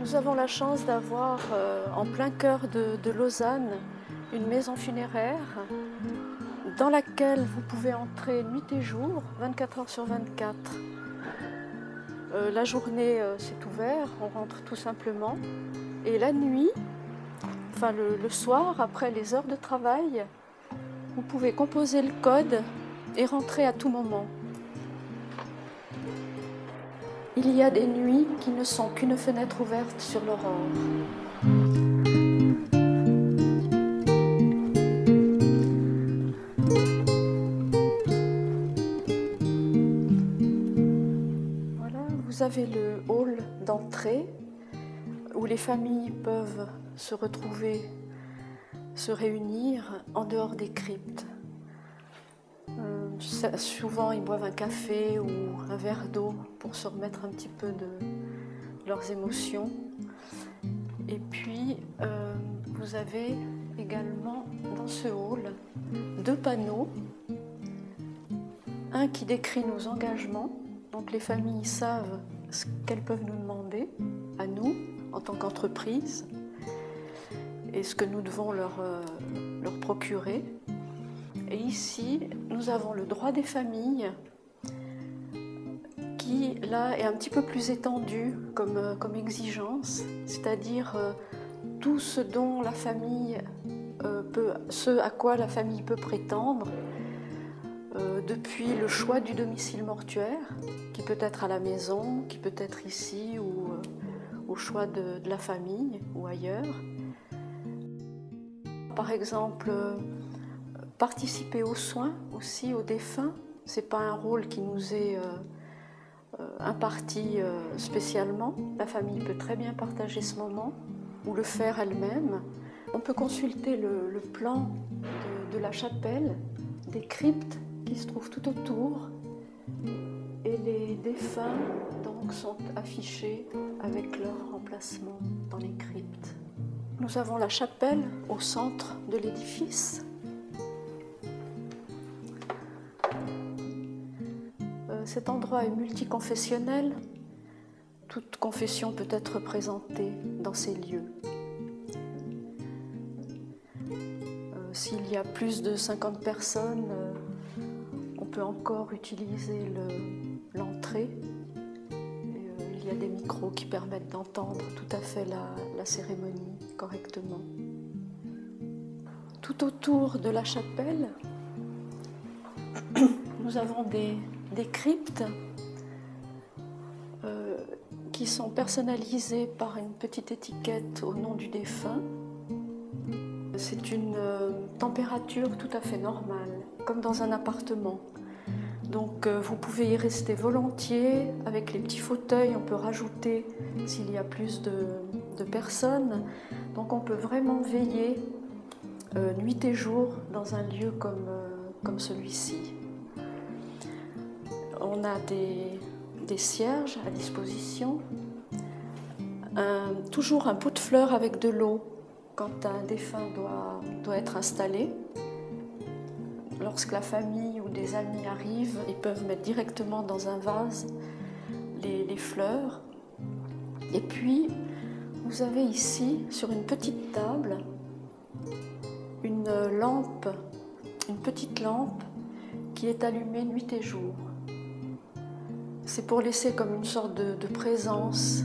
Nous avons la chance d'avoir en plein cœur de Lausanne une maison funéraire dans laquelle vous pouvez entrer nuit et jour, 24 heures sur 24. La journée c'est ouvert, on rentre tout simplement. Et la nuit, enfin le soir, après les heures de travail, vous pouvez composer le code et rentrer à tout moment. Il y a des nuits qui ne sont qu'une fenêtre ouverte sur l'aurore. Voilà, vous avez le hall d'entrée où les familles peuvent se retrouver, se réunir en dehors des cryptes. Souvent, ils boivent un café ou un verre d'eau pour se remettre un petit peu de leurs émotions. Et puis, vous avez également dans ce hall 2 panneaux. Un qui décrit nos engagements, donc les familles savent ce qu'elles peuvent nous demander, à nous, en tant qu'entreprise, et ce que nous devons leur procurer. Et ici, nous avons le droit des familles qui, là, est un petit peu plus étendu comme exigence, c'est-à-dire tout ce dont la famille ce à quoi la famille peut prétendre, depuis le choix du domicile mortuaire, qui peut être à la maison, qui peut être ici, ou au choix de la famille ou ailleurs. Par exemple, participer aux soins aussi, aux défunts, ce n'est pas un rôle qui nous est imparti spécialement. La famille peut très bien partager ce moment ou le faire elle-même. On peut consulter le plan de la chapelle, des cryptes qui se trouvent tout autour, et les défunts donc sont affichés avec leur emplacement dans les cryptes. Nous avons la chapelle au centre de l'édifice. Cet endroit est multiconfessionnel. Toute confession peut être représentée dans ces lieux. S'il y a plus de 50 personnes, on peut encore utiliser l'entrée. Il y a des micros qui permettent d'entendre tout à fait la cérémonie correctement. Tout autour de la chapelle, nous avons des cryptes qui sont personnalisées par une petite étiquette au nom du défunt. C'est une température tout à fait normale, comme dans un appartement. Donc vous pouvez y rester volontiers, avec les petits fauteuils, on peut rajouter s'il y a plus de personnes. Donc on peut vraiment veiller nuit et jour dans un lieu comme celui-ci. On a des cierges à disposition, toujours un pot de fleurs avec de l'eau quand un défunt doit être installé. Lorsque la famille ou des amis arrivent, ils peuvent mettre directement dans un vase les fleurs. Et puis, vous avez ici, sur une petite table, une petite lampe qui est allumée nuit et jour. C'est pour laisser comme une sorte de présence.